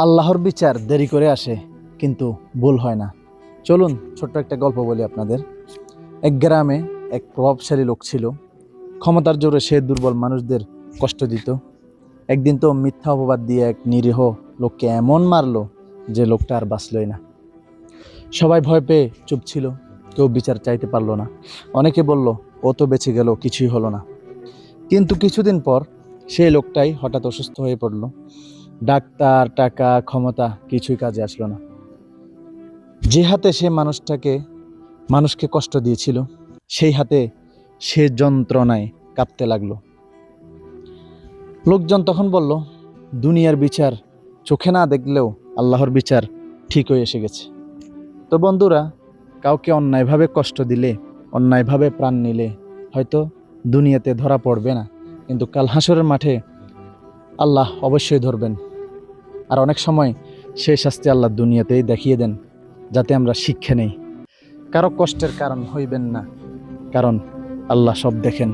আল্লাহর বিচার দেরি করে আসে, কিন্তু ভুল হয় না। চলুন ছোট্ট একটা গল্প বলি আপনাদের। এক গ্রামে এক প্রভাবশালী লোক ছিল। ক্ষমতার জোরে সে দুর্বল মানুষদের কষ্ট দিত। একদিন তো মিথ্যা অপবাদ দিয়ে এক নিরীহ লোককে এমন মারলো যে লোকটা আর বাঁচলই না। সবাই ভয় পেয়ে চুপ ছিল, কেউ বিচার চাইতে পারলো না। অনেকে বলল, ও তো বেঁচে গেল, কিছুই হলো না। কিন্তু কিছুদিন পর সেই লোকটাই হঠাৎ অসুস্থ হয়ে পড়ল। ডাক্তার, টাকা, ক্ষমতা কিছুই কাজে আসলো না। যে হাতে সে মানুষকে কষ্ট দিয়েছিল, সেই হাতে সে যন্ত্রণায় কাঁপতে লাগলো। লোকজন তখন বলল, দুনিয়ার বিচার চোখে না দেখলেও আল্লাহর বিচার ঠিকই এসে গেছে। তো বন্ধুরা, কাউকে অন্যায়ভাবে কষ্ট দিলে, অন্যায়ভাবে প্রাণ নিলে হয়তো দুনিয়াতে ধরা পড়বে না, কিন্তু কাল হাসরের মাঠে আল্লাহ অবশ্যই ধরবেন। আর অনেক সময় সেই শাস্তি আল্লাহ দুনিয়াতেই দেখিয়ে দেন, যাতে আমরা শিক্ষা নেই। কারো কষ্টের কারণ হইবেন না, কারণ আল্লাহ সব দেখেন।